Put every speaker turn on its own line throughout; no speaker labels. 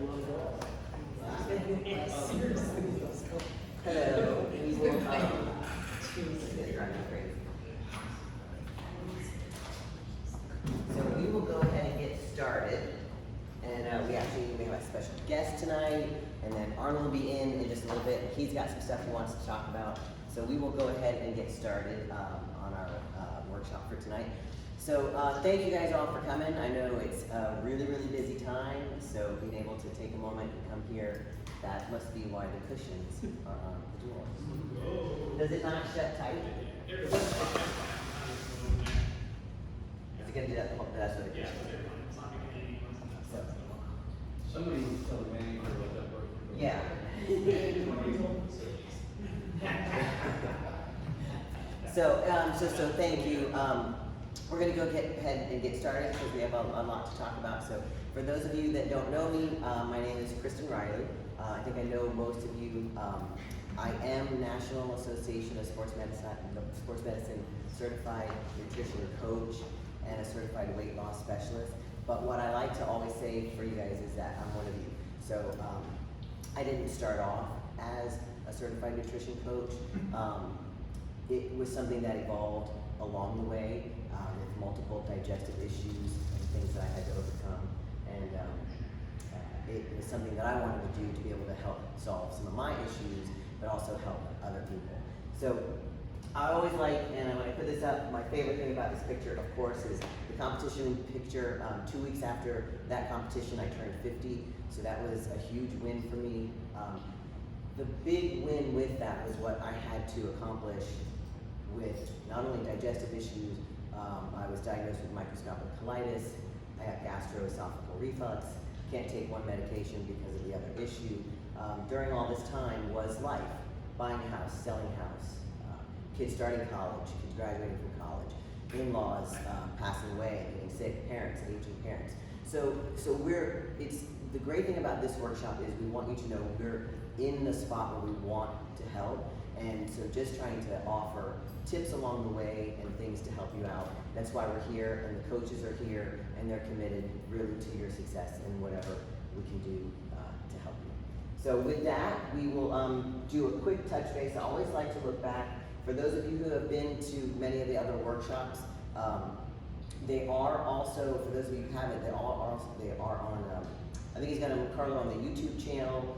Hello, we will, it's driving me crazy. So we will go ahead and get started. And we have a special guest tonight, and then Arnold will be in just a little bit. He's got some stuff he wants to talk about. So we will go ahead and get started on our workshop for tonight. So thank you guys all for coming. I know it's a really, really busy time, so being able to take a moment and come here, that must be why the cushions are on the doors. Does it not shut tight? Is it going to do that the whole that's what it is?
Somebody was telling me what that worked for.
Yeah. So thank you. We're going to go ahead and get started because we have a lot to talk about. So for those of you that don't know me, my name is Kristen Riley. I think I know most of you. I am National Association of Sports Medicine Certified Nutrition Coach and a Certified Weight Loss Specialist. But what I like to always say for you guys is that I'm one of you. So I didn't start off as a certified nutrition coach. It was something that evolved along the way with multiple digestive issues and things that I had to overcome. And it was something that I wanted to do to be able to help solve some of my issues, but also help other people. So I always like, and when I put this up, my favorite thing about this picture, of course, is the competition picture. 2 weeks after that competition, I turned 50, so that was a huge win for me. The big win with that was what I had to accomplish with not only digestive issues. I was diagnosed with microscopic colitis. I have gastroesophageal reflux. Can't take one medication because of the other issue. During all this time was life, buying a house, selling a house, kids starting college, kids graduating from college, in-laws passing away, getting sick, parents, aging parents. So it's the great thing about this workshop is we want you to know we're in the spot where we want to help, and so just trying to offer tips along the way and things to help you out. That's why we're here, and the coaches are here, and they're committed really to your success and whatever we can do to help you. So with that, we will do a quick touch base. I always like to look back. For those of you who have been to many of the other workshops, they are also, for those of you who haven't, they are on, I think he's got them, Carlo, on the YouTube channel.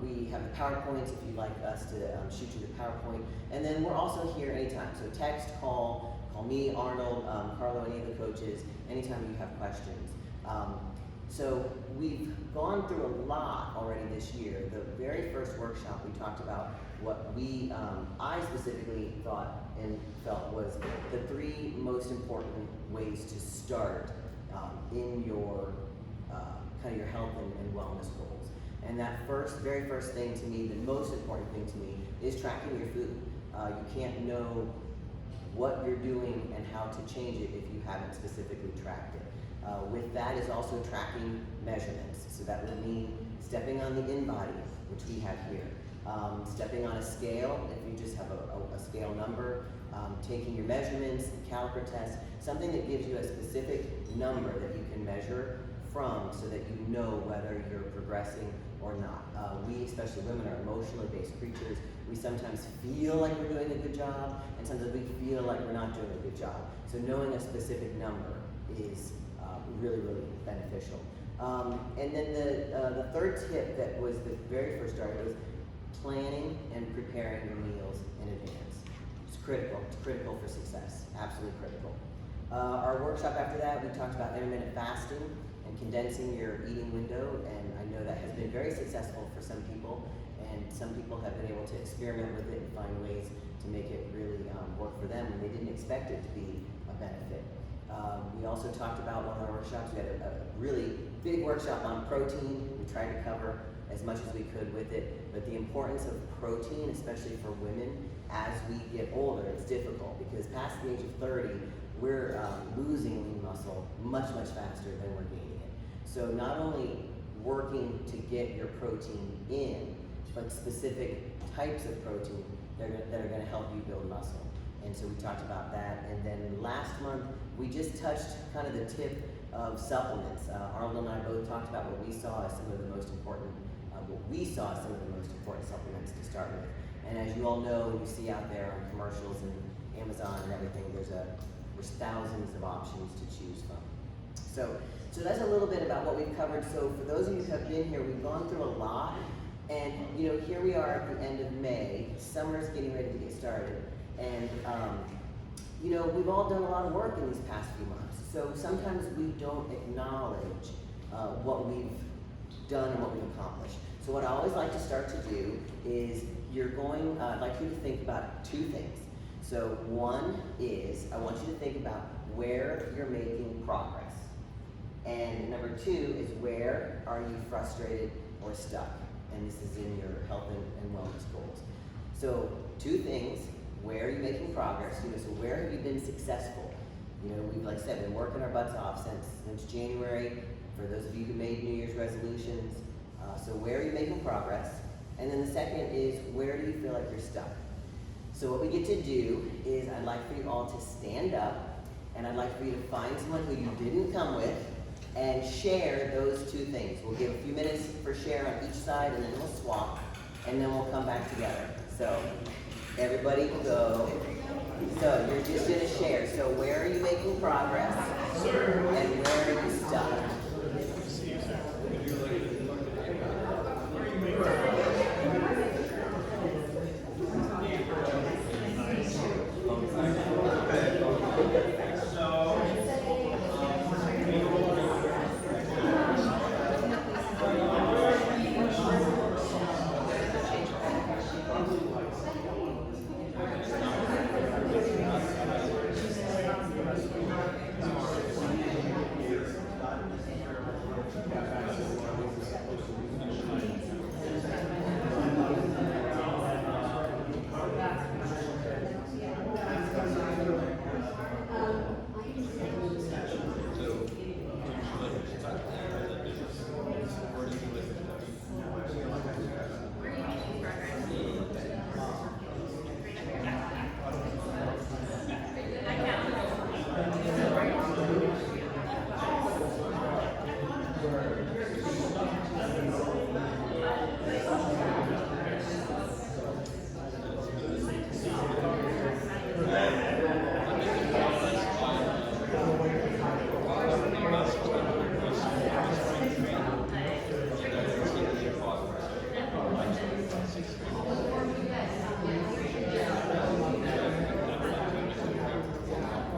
We have the PowerPoints if you'd like us to shoot you the PowerPoint. And then we're also here anytime. So text, call me, Arnold, Carlo, any of the coaches, anytime you have questions. So we've gone through a lot already this year. The very first workshop we talked about what I specifically thought and felt was the 3 most important ways to start in your kind of your health and wellness goals. And that very first thing to me, the most important thing to me, is tracking your food. You can't know what you're doing and how to change it if you haven't specifically tracked it. With that is also tracking measurements. So that would mean stepping on the InBody, which we have here. Stepping on a scale, if you just have a scale number, taking your measurements, caliper test, something that gives you a specific number that you can measure from so that you know whether you're progressing or not. We, especially women, are emotionally based creatures. We sometimes feel like we're doing a good job, and sometimes we feel like we're not doing a good job. So knowing a specific number is really, really beneficial. And then the third tip that was the very first start was planning and preparing your meals in advance. It's critical. It's critical for success. Absolutely critical. Our workshop after that, we talked about intermittent fasting and condensing your eating window, and I know that has been very successful for some people, and some people have been able to experiment with it and find ways to make it really work for them, and they didn't expect it to be a benefit. We also talked about one of our workshops. We had a really big workshop on protein. We tried to cover as much as we could with it, but the importance of protein, especially for women, as we get older, it's difficult because past the age of 30, we're losing lean muscle much, much faster than we're gaining it. So not only working to get your protein in, but specific types of protein that are going to help you build muscle. And so we talked about that. And then last month, we just touched kind of the tip of supplements. Arnold and I both talked about what we saw as some of the most important, supplements to start with. And as you all know, you see out there on commercials and Amazon and everything, there's thousands of options to choose from. So that's a little bit about what we've covered. So for those of you who have been here, we've gone through a lot. And here we are at the end of May. Summer's getting ready to get started. And we've all done a lot of work in these past few months. So sometimes we don't acknowledge what we've done and what we've accomplished. So what I always like to start to do is I'd like you to think about two things. So one is, I want you to think about where you're making progress. And number two is, where are you frustrated or stuck? And this is in your health and wellness goals. So two things: where are you making progress? So where have you been successful? We've, like I said, been working our butts off since January. For those of you who made New Year's resolutions, so where are you making progress? And then the second is, where do you feel like you're stuck? So what we get to do is, I'd like for you all to stand up, and I'd like for you to find someone who you didn't come with and share those two things. We'll give a few minutes for share on each side, and then we'll swap, and then we'll come back together. So everybody go. So you're just gonna share. So where are you making progress? And where are you stuck?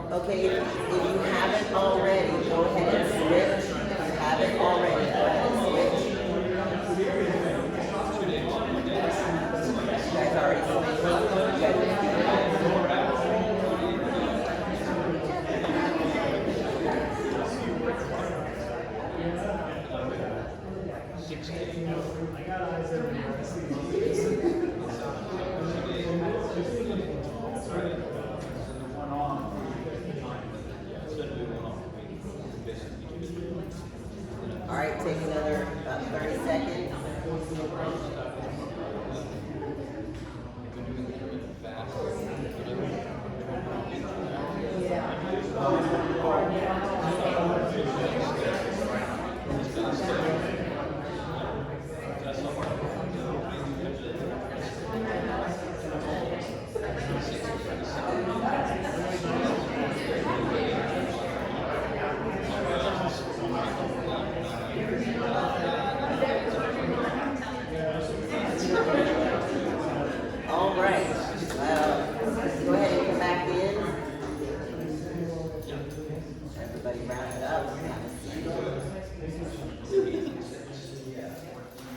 Okay, if you haven't already, go ahead and switch. If you haven't already, go ahead and switch. You guys already switched? You guys All right, take another 30 seconds. All right, go ahead and come back in. Everybody round it up.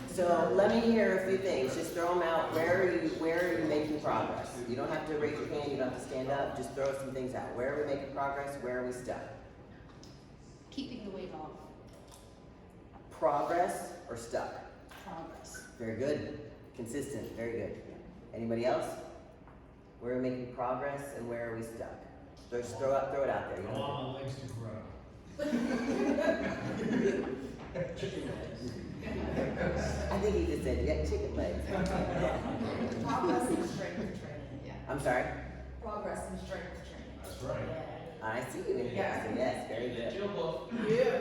So let me hear a few things. Just throw them out. Where are you making progress? You don't have to raise your hand. You don't have to stand up. Just throw some things out. Where are we making progress? Where are we stuck?
Keeping the weight off.
Progress or stuck?
Progress.
Very good. Consistent. Very good. Anybody else? Where are we making progress and where are we stuck? Just throw it out there. You
I
don't
want my legs to grow.
I think he just said you got chicken legs.
Progress in strength training. Yeah.
I'm sorry?
Progress in strength training.
That's right.
I see you in here. So yes, very good.
Yeah.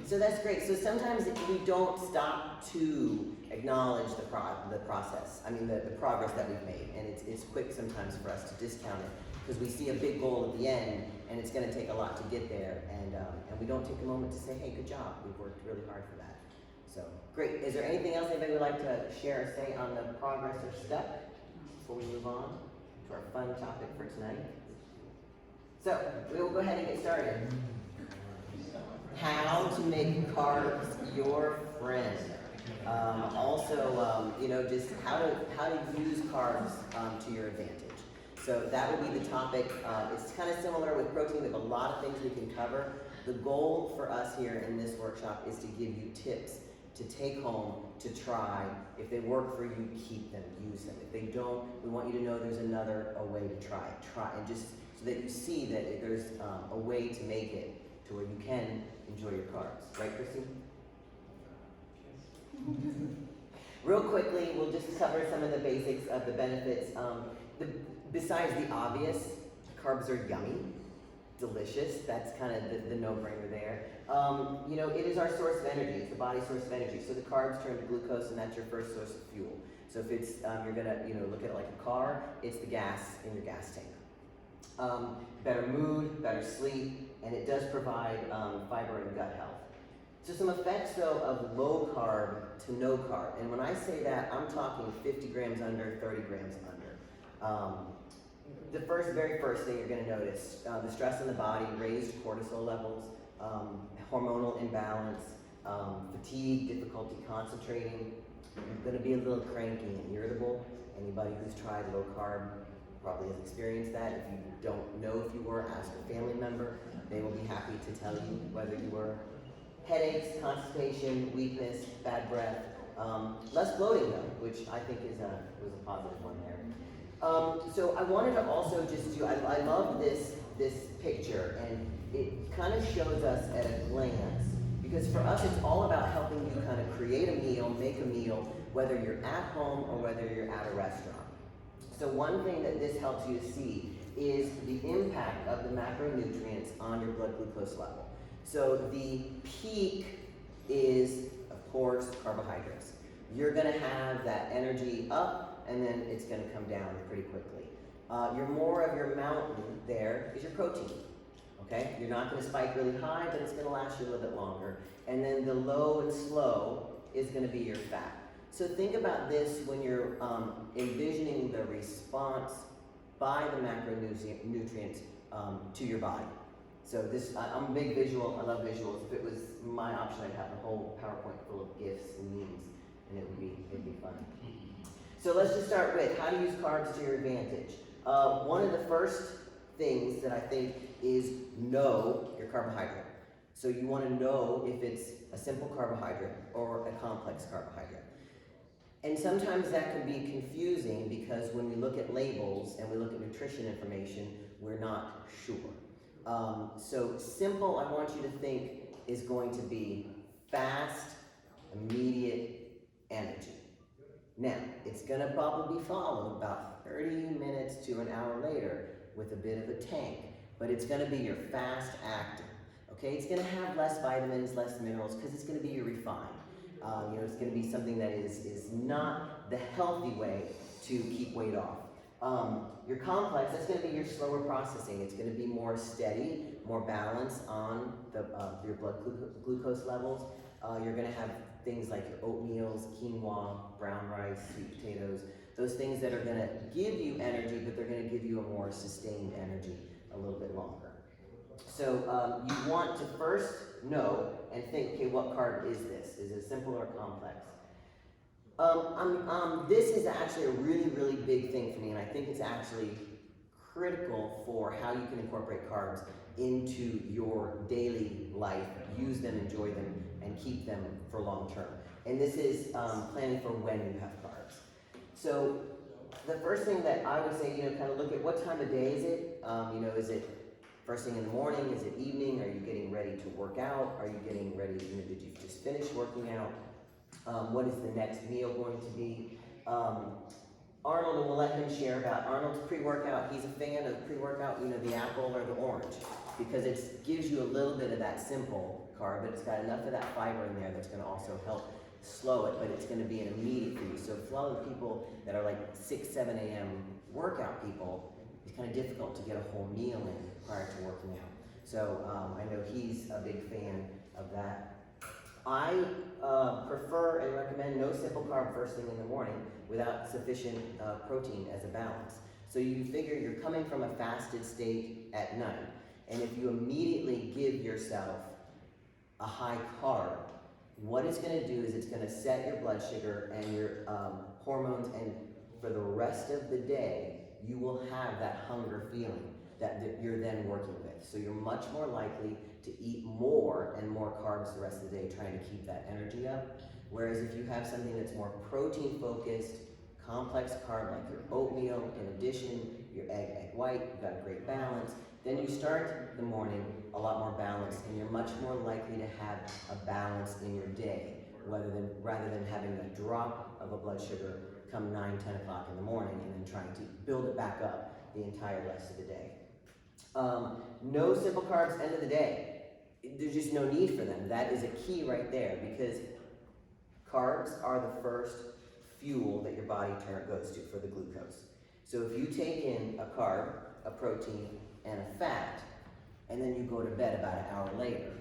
So that's great. So sometimes we don't stop to acknowledge the process. I mean, the progress that we've made, and it's quick sometimes for us to discount it because we see a big goal at the end, and it's going to take a lot to get there, and we don't take a moment to say, hey, good job, we've worked really hard for that. So great. Is there anything else anybody would like to share or say on the progress or step before we move on to our fun topic for tonight? So we will go ahead and get started. How to make carbs your friend. Just how to use carbs to your advantage. So that would be the topic. It's kind of similar with protein. We have a lot of things we can cover. The goal for us here in this workshop is to give you tips to take home, to try. If they work for you, keep them, use them. If they don't, we want you to know there's a way to try. And just so that you see that there's a way to make it to where you can enjoy your carbs. Right, Christine? Real quickly, we'll just cover some of the basics of the benefits. Besides the obvious, carbs are yummy, delicious. That's kind of the no-brainer there. It is our source of energy. It's the body's source of energy. So the carbs turn to glucose, and that's your first source of fuel. So if it's you're gonna look at it like a car, it's the gas in your gas tank. Better mood, better sleep, and it does provide fiber and gut health. So some effects though of low carb to no carb, and when I say that, I'm talking 50 grams under, 30 grams under. The very first thing you're going to notice, the stress in the body, raised cortisol levels, hormonal imbalance, fatigue, difficulty concentrating. You're going to be a little cranky and irritable. Anybody who's tried low carb probably has experienced that. If you don't know if you were, ask a family member. They will be happy to tell you whether you were. Headaches, constipation, weakness, bad breath, less bloating though, which I think was a positive one there. So I wanted to also just I love this picture, and it kind of shows us at a glance, because for us it's all about helping you kind of create a meal, make a meal, whether you're at home or whether you're at a restaurant. So one thing that this helps you to see is the impact of the macronutrients on your blood glucose level. So the peak is, of course, carbohydrates. You're going to have that energy up, and then it's going to come down pretty quickly. More of your mountain there is your protein. Okay, you're not going to spike really high, but it's going to last you a little bit longer. And then the low and slow is going to be your fat. So think about this when you're envisioning the response by the macronutrients to your body. So I'm a big visual, I love visuals. If it was my option, I'd have a whole PowerPoint full of GIFs and memes, and it'd be fun. So let's just start with how to use carbs to your advantage. One of the first things that I think is know your carbohydrate. So you want to know if it's a simple carbohydrate or a complex carbohydrate. And sometimes that can be confusing because when we look at labels and we look at nutrition information, we're not sure. So simple, I want you to think, is going to be fast, immediate energy. Now, it's going to probably follow about 30 minutes to an hour later with a bit of a tank, but it's going to be your fast acting. Okay, it's going to have less vitamins, less minerals, because it's going to be your refined. It's going to be something that is not the healthy way to keep weight off. Your complex, that's going to be your slower processing. It's going to be more steady, more balanced on your blood glucose levels. You're going to have things like your oatmeals, quinoa, brown rice, sweet potatoes, those things that are going to give you energy, but they're going to give you a more sustained energy a little bit longer. So you want to first know and think, okay, what carb is this? Is it simple or complex? This is actually a really, really big thing for me, and I think it's actually critical for how you can incorporate carbs into your daily life, use them, enjoy them, and keep them for long term. And this is planning for when you have carbs. So the first thing that I would say, kind of look at what time of day is it? Is it first thing in the morning? Is it evening? Are you getting ready to work out? Are you getting ready, did you just finish working out? What is the next meal going to be? Arnold, and we'll let him share about Arnold's pre-workout. He's a fan of pre-workout, the apple or the orange. because it gives you a little bit of that simple carb, but it's got enough of that fiber in there that's gonna also help slow it, but it's gonna be an immediate for you. So for a lot of the people that are like 6, 7 a.m. workout people, it's kind of difficult to get a whole meal in prior to working out. So I know he's a big fan of that. I prefer and recommend no simple carb first thing in the morning without sufficient protein as a balance. So you figure you're coming from a fasted state at night, and if you immediately give yourself a high carb, what it's going to do is it's going to set your blood sugar and your hormones, and for the rest of the day, you will have that hunger feeling that you're then working with. So you're much more likely to eat more and more carbs the rest of the day, trying to keep that energy up. Whereas if you have something that's more protein focused, complex carb like your oatmeal, in addition, your egg white, you've got a great balance, then you start the morning a lot more balanced, and you're much more likely to have a balance in your day, rather than having a drop of a blood sugar come 9, 10 o'clock in the morning and then trying to build it back up the entire rest of the day. No simple carbs end of the day. There's just no need for them. That is a key right there, because carbs are the first fuel that your body goes to for the glucose. So if you take in a carb, a protein, and a fat, and then you go to bed about an hour later,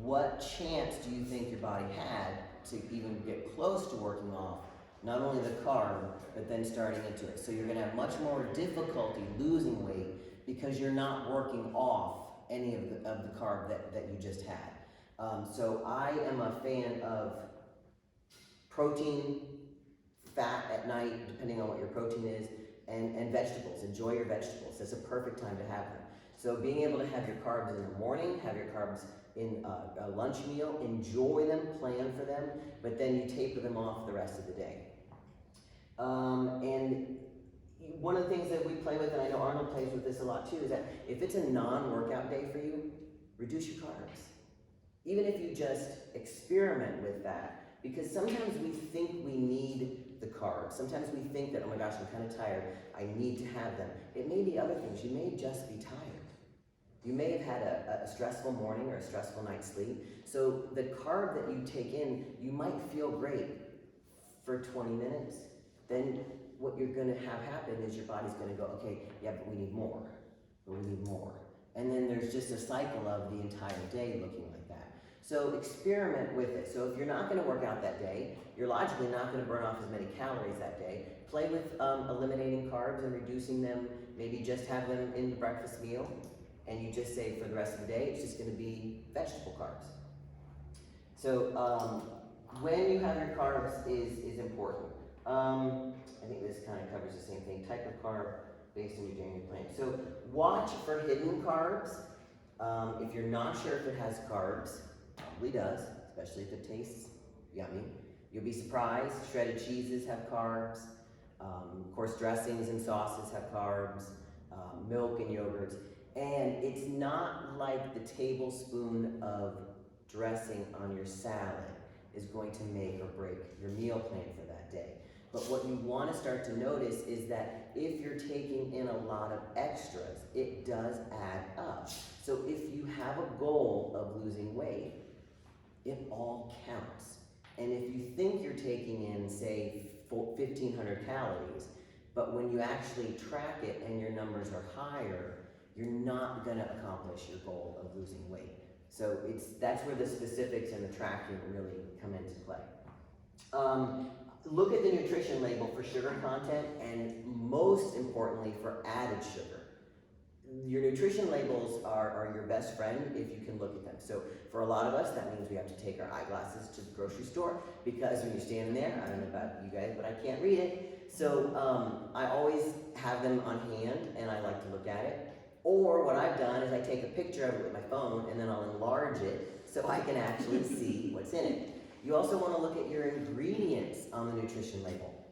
what chance do you think your body had to even get close to working off not only the carb, but then starting into it? So you're gonna have much more difficulty losing weight because you're not working off any of the carb that you just had. So I am a fan of protein, fat at night, depending on what your protein is, and vegetables. Enjoy your vegetables. That's a perfect time to have them. So being able to have your carbs in the morning, have your carbs in a lunch meal, enjoy them, plan for them, but then you taper them off the rest of the day. And one of the things that we play with, and I know Arnold plays with this a lot too, is that if it's a non-workout day for you, reduce your carbs. Even if you just experiment with that, because sometimes we think we need the carbs. Sometimes we think that, oh my gosh, I'm kind of tired, I need to have them. It may be other things. You may just be tired. You may have had a stressful morning or a stressful night's sleep. So the carb that you take in, you might feel great for 20 minutes. Then what you're gonna have happen is your body's gonna go, okay, yeah, but we need more, but we need more. And then there's just a cycle of the entire day looking like that. So experiment with it. So if you're not gonna work out that day, you're logically not gonna burn off as many calories that day. Play with eliminating carbs and reducing them. Maybe just have them in the breakfast meal, and you just say for the rest of the day, it's just gonna be vegetable carbs. So when you have your carbs is important. I think this kind of covers the same thing. Type of carb based on your daily plan. So watch for hidden carbs. If you're not sure if it has carbs, probably does, especially if it tastes yummy. You'll be surprised. Shredded cheeses have carbs. Of course, dressings and sauces have carbs. Milk and yogurts. And it's not like the tablespoon of dressing on your salad is going to make or break your meal plan for that day. But what you want to start to notice is that if you're taking in a lot of extras, it does add up. So if you have a goal of losing weight, it all counts. And if you think you're taking in, say, 1,500 calories, but when you actually track it and your numbers are higher, you're not going to accomplish your goal of losing weight. So that's where the specifics and the tracking really come into play. Look at the nutrition label for sugar content, and most importantly for added sugar. Your nutrition labels are your best friend if you can look at them. So for a lot of us, that means we have to take our eyeglasses to the grocery store, because when you're standing there, I don't know about you guys, but I can't read it. So I always have them on hand, and I like to look at it. Or what I've done is I take a picture of it with my phone, and then I'll enlarge it so I can actually see what's in it. You also want to look at your ingredients on the nutrition label.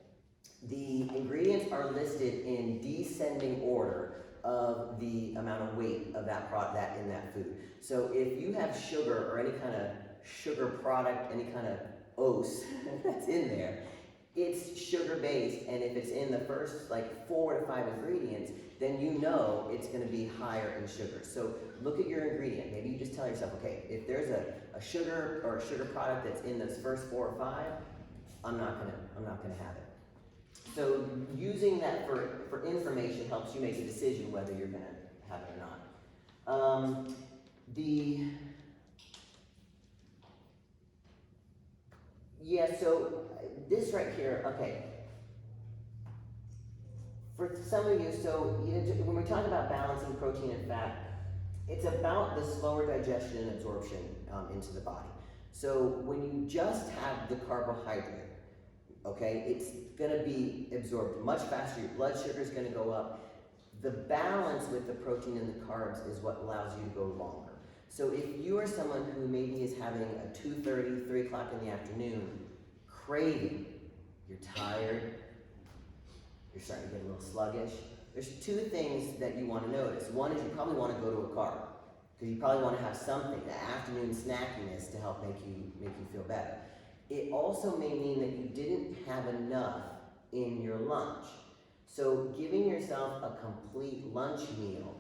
The ingredients are listed in descending order of the amount of weight of that product in that food. So if you have sugar or any kind of sugar product, any kind of ose that's in there, it's sugar-based, and if it's in the first like 4 to 5 ingredients, then you know it's gonna be higher in sugar. So look at your ingredient. Maybe you just tell yourself, okay, if there's a sugar or a sugar product that's in those first 4 or 5, I'm not gonna have it. So using that for information helps you make a decision whether you're gonna have it or not. So this right here, okay. For some of you, so when we talk about balancing protein and fat, it's about the slower digestion and absorption into the body. So when you just have the carbohydrate, okay, it's gonna be absorbed much faster, your blood sugar is gonna go up. The balance with the protein and the carbs is what allows you to go longer. So if you are someone who maybe is having a 2:30, 3 o'clock in the afternoon craving, you're tired, you're starting to get a little sluggish, there's 2 things that you want to notice. One is you probably want to go to a carb, because you probably want to have something, that afternoon snackiness to help make you feel better. It also may mean that you didn't have enough in your lunch. So giving yourself a complete lunch meal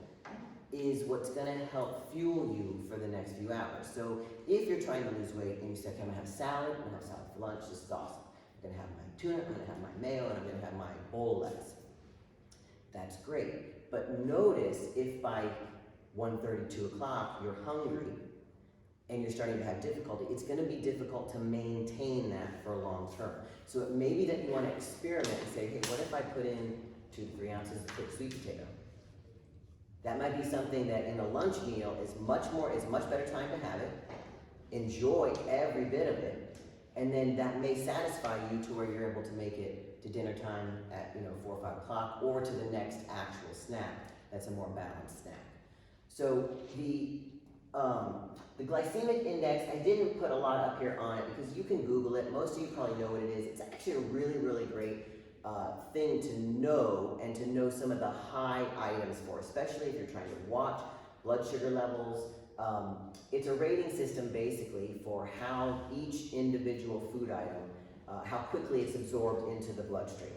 is what's gonna help fuel you for the next few hours. So if you're trying to lose weight and you say, okay, I'm gonna have salad, I'm gonna have salad for lunch, this is awesome. I'm gonna have my tuna, I'm gonna have my mayo, and I'm gonna have my bowl of lettuce. That's great, but notice if by 1:30, 2 o'clock, you're hungry and you're starting to have difficulty, it's gonna be difficult to maintain that for long term. So it may be that you wanna experiment and say, hey, what if I put in 2 to 3 ounces of cooked sweet potato? That might be something that in a lunch meal is much better time to have it, enjoy every bit of it, and then that may satisfy you to where you're able to make it to dinner time at 4 or 5 o'clock, or to the next actual snack that's a more balanced snack. So the glycemic index, I didn't put a lot up here on it because you can Google it. Most of you probably know what it is. It's actually a really, really great thing to know, and to know some of the high items for, especially if you're trying to watch blood sugar levels. It's a rating system basically for how each individual food item, how quickly it's absorbed into the bloodstream.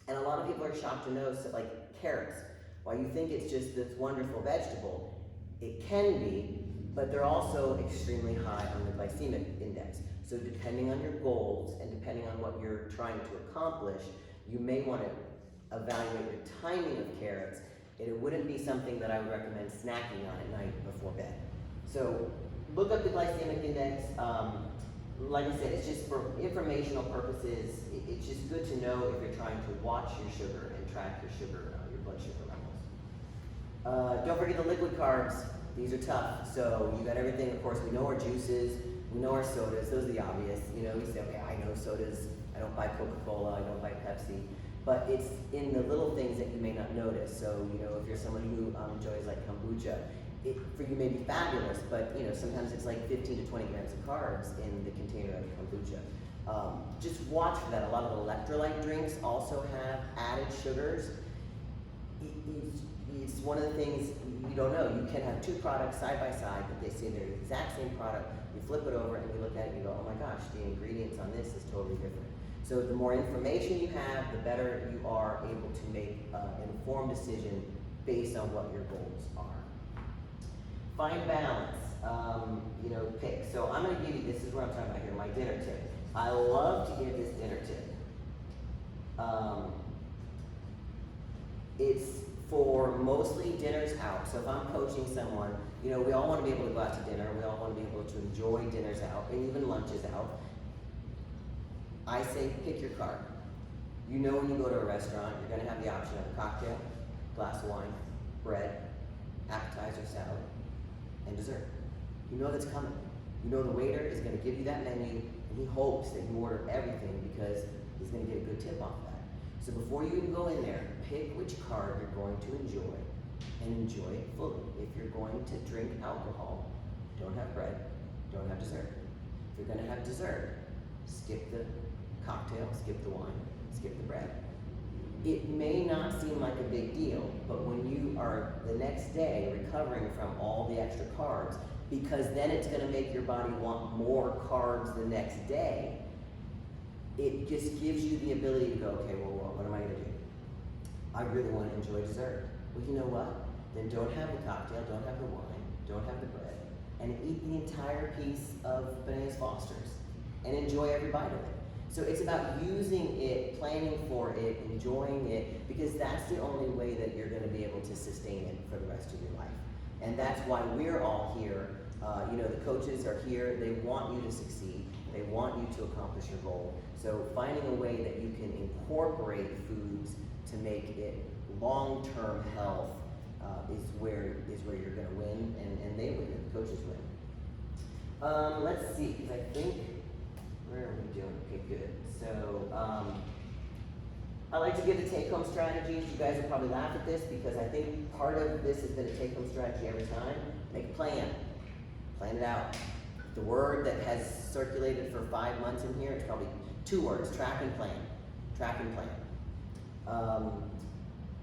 And a lot of people are shocked to know, so like carrots, while you think it's just this wonderful vegetable, it can be, but they're also extremely high on the glycemic index. So depending on your goals and depending on what you're trying to accomplish, you may want to evaluate your timing of carrots. It wouldn't be something that I would recommend snacking on at night before bed. So look up the glycemic index. Like I said, it's just for informational purposes. It's just good to know if you're trying to watch your sugar and track your sugar, your blood sugar levels. Don't forget the liquid carbs. These are tough. So you got everything. Of course, we know our juices, we know our sodas. Those are the obvious. You say, okay, I know sodas. I don't buy Coca-Cola. I don't buy Pepsi. But it's in the little things that you may not notice. So if you're someone who enjoys like kombucha, it for you may be fabulous, but sometimes it's like 15 to 20 grams of carbs in the container of kombucha. Just watch for that. A lot of electrolyte drinks also have added sugars. It's one of the things you don't know. You can have 2 products side by side, but they say they're the exact same product. You flip it over and you look at it and you go, oh my gosh, the ingredients on this is totally different. So the more information you have, the better you are able to make an informed decision based on what your goals are. Find balance, pick. So I'm gonna give you, this is what I'm talking about here, my dinner tip. I love to give this dinner tip. It's for mostly dinners out. So if I'm coaching someone, we all want to be able to go out to dinner. We all want to be able to enjoy dinners out and even lunches out. I say pick your card. When you go to a restaurant, you're going to have the option of a cocktail, glass of wine, bread, appetizer, salad, and dessert. You know that's coming. The waiter is going to give you that menu, and he hopes that you order everything because he's going to get a good tip off of that. So before you even go in there, pick which card you're going to enjoy, and enjoy it fully. If you're going to drink alcohol, don't have bread, don't have dessert. If you're going to have dessert, skip the cocktail, skip the wine, skip the bread. It may not seem like a big deal, but when you are the next day recovering from all the extra carbs, because then it's going to make your body want more carbs the next day, it just gives you the ability to go, okay, well, what am I gonna do? I really wanna enjoy dessert. Well, you know what? Then don't have the cocktail, don't have the wine, don't have the bread, and eat the entire piece of Bananas Foster's and enjoy every bite of it. So it's about using it, planning for it, enjoying it, because that's the only way that you're gonna be able to sustain it for the rest of your life. And that's why we're all here. The coaches are here, they want you to succeed, they want you to accomplish your goal. So finding a way that you can incorporate foods to make it long-term health is where you're gonna win, and they win, and the coaches win. Let's see, because I think, where are we doing? Okay, good. So, I like to give the take-home strategies. You guys will probably laugh at this because I think part of this has been a take-home strategy every time. Make a plan. Plan it out. The word that has circulated for 5 months in here, it's probably 2 words, track and plan. Track and plan.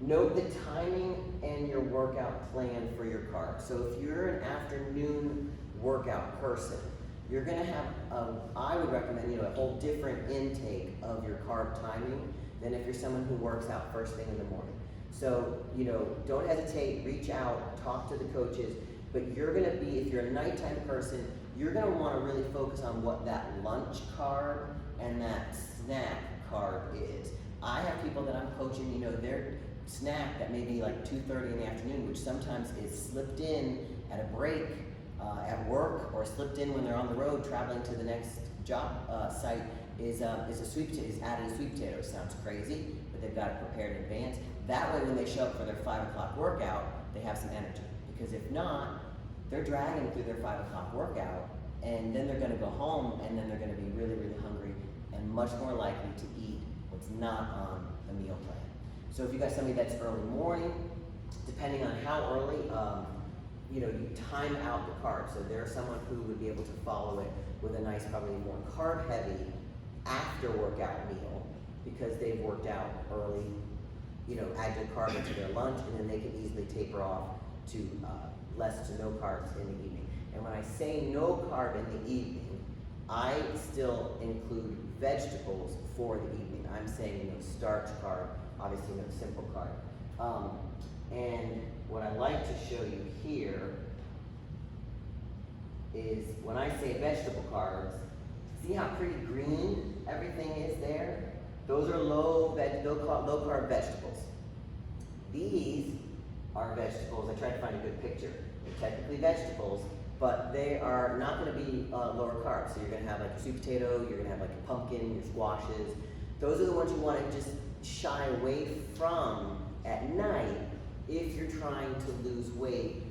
Note the timing and your workout plan for your carbs. So if you're an afternoon workout person, you're gonna have, I would recommend, a whole different intake of your carb timing than if you're someone who works out first thing in the morning. So, don't hesitate, reach out, talk to the coaches, but you're gonna be, if you're a nighttime person, you're gonna wanna really focus on what that lunch carb and that snack carb is. I have people that I'm coaching, their snack that may be like 2:30 in the afternoon, which sometimes is slipped in at a break at work, or slipped in when they're on the road traveling to the next job site, is added a sweet potato. Sounds crazy, but they've got it prepared in advance. That way when they show up for their 5 o'clock workout, they have some energy. Because if not, they're dragging through their 5 o'clock workout, and then they're gonna go home, and then they're gonna be really, really hungry, and much more likely to eat what's not on the meal plan. So if you got somebody that's early morning, depending on how early, you time out the carbs. So there's someone who would be able to follow it with a nice, probably more carb-heavy after workout meal, because they've worked out early, add your carb into their lunch, and then they can easily taper off to less to no carbs in the evening. And when I say no carb in the evening, I still include vegetables for the evening. I'm saying no starch carb, obviously no simple carb. And what I like to show you here is when I say vegetable carbs, see how pretty green everything is there? Those are low carb vegetables. These are vegetables. I tried to find a good picture. They're technically vegetables, but they are not going to be lower carbs. So you're going to have like a sweet potato, you're going to have like a pumpkin, your squashes. Those are the ones you want to just shy away from at night if you're trying to lose weight.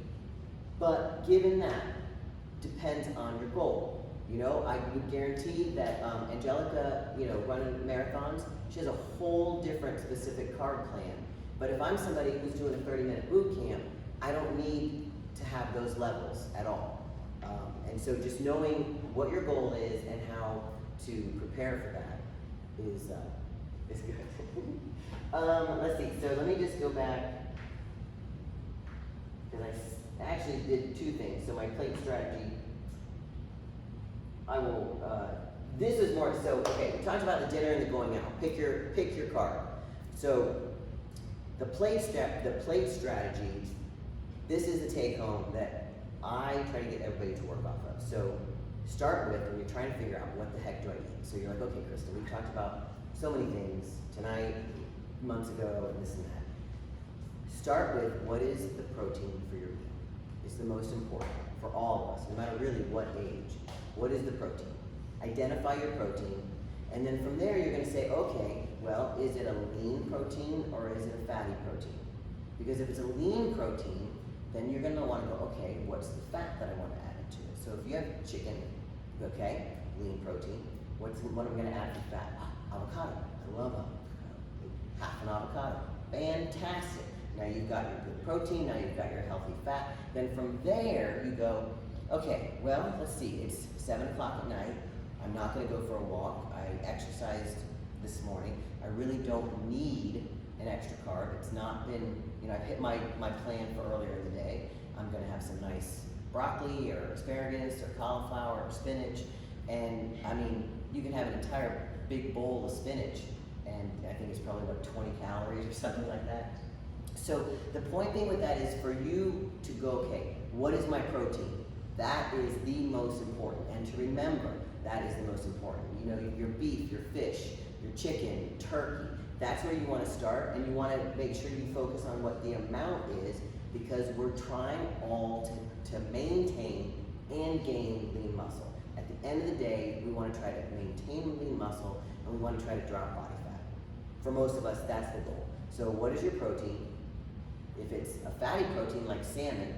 But given that, depends on your goal. I would guarantee that Angelica, running marathons, she has a whole different specific carb plan. But if I'm somebody who's doing a 30-minute boot camp, I don't need to have those levels at all. And so just knowing what your goal is and how to prepare for that is good. Let's see, so let me just go back, because I actually did 2 things. So my plate strategy, I will, this is more, so, okay, we talked about the dinner and the going out. Pick your carb. So the plate strategy, this is the take home that I try to get everybody to work off of. So start with, when you're trying to figure out what the heck do I eat. So you're like, okay, Kristen, we've talked about so many things tonight, months ago, and this and that. Start with, what is the protein for your meal? It's the most important for all of us, no matter really what age. What is the protein? Identify your protein, and then from there you're gonna say, okay, well, is it a lean protein or is it a fatty protein? Because if it's a lean protein, then you're gonna wanna go, okay, what's the fat that I wanna add into it? So if you have chicken, okay, lean protein, what am I gonna add for fat? Avocado, I love avocado. Half an avocado, fantastic. Now you've got your good protein, now you've got your healthy fat. Then from there you go, okay, well, let's see, it's 7 o'clock at night. I'm not gonna go for a walk. I exercised this morning. I really don't need an extra carb. It's not been, I've hit my plan for earlier in the day. I'm gonna have some nice broccoli or asparagus or cauliflower or spinach. And I mean, you can have an entire big bowl of spinach, and I think it's probably what, 20 calories or something like that. So the point being with that is for you to go, okay, what is my protein? That is the most important, and to remember, that is the most important. You know, your beef, your fish, your chicken, turkey, that's where you want to start, and you want to make sure you focus on what the amount is, because we're trying all to maintain and gain lean muscle. At the end of the day, we want to try to maintain lean muscle, and we want to try to drop body fat. For most of us, that's the goal. So what is your protein? If it's a fatty protein like salmon,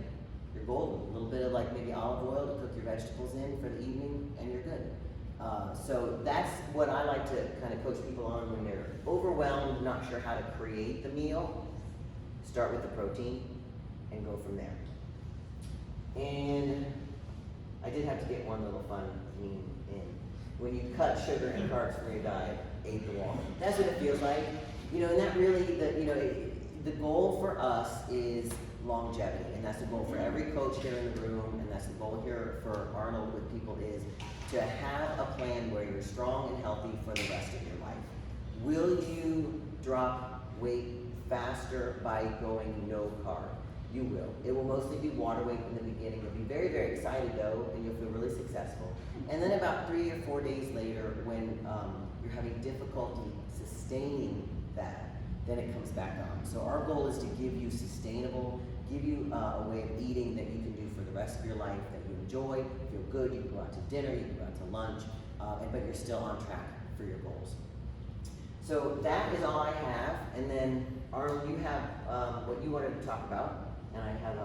you're golden. A little bit of like maybe olive oil to cook your vegetables in for the evening, and you're good. So that's what I like to kind of coach people on when they're overwhelmed, not sure how to create the meal. Start with the protein and go from there. And I did have to get one little fun meme in. When you cut sugar and carbs from your diet, 8 the wall. That's what it feels like. You know, and that really, the goal for us is longevity, and that's the goal for every coach here in the room, and that's the goal here for Arnold with people is to have a plan where you're strong and healthy for the rest of your life. Will you drop weight faster by going no carb? You will. It will mostly be water weight in the beginning. You'll be very, very excited though, and you'll feel really successful. And then about 3 or 4 days later, when you're having difficulty sustaining that, then it comes back on. So our goal is to give you sustainable, give you a way of eating that you can do for the rest of your life, that you enjoy, feel good, you can go out to dinner, you can go out to lunch, but you're still on track for your goals. So that is all I have, and then Arnold, you have what you wanted to talk about, and I have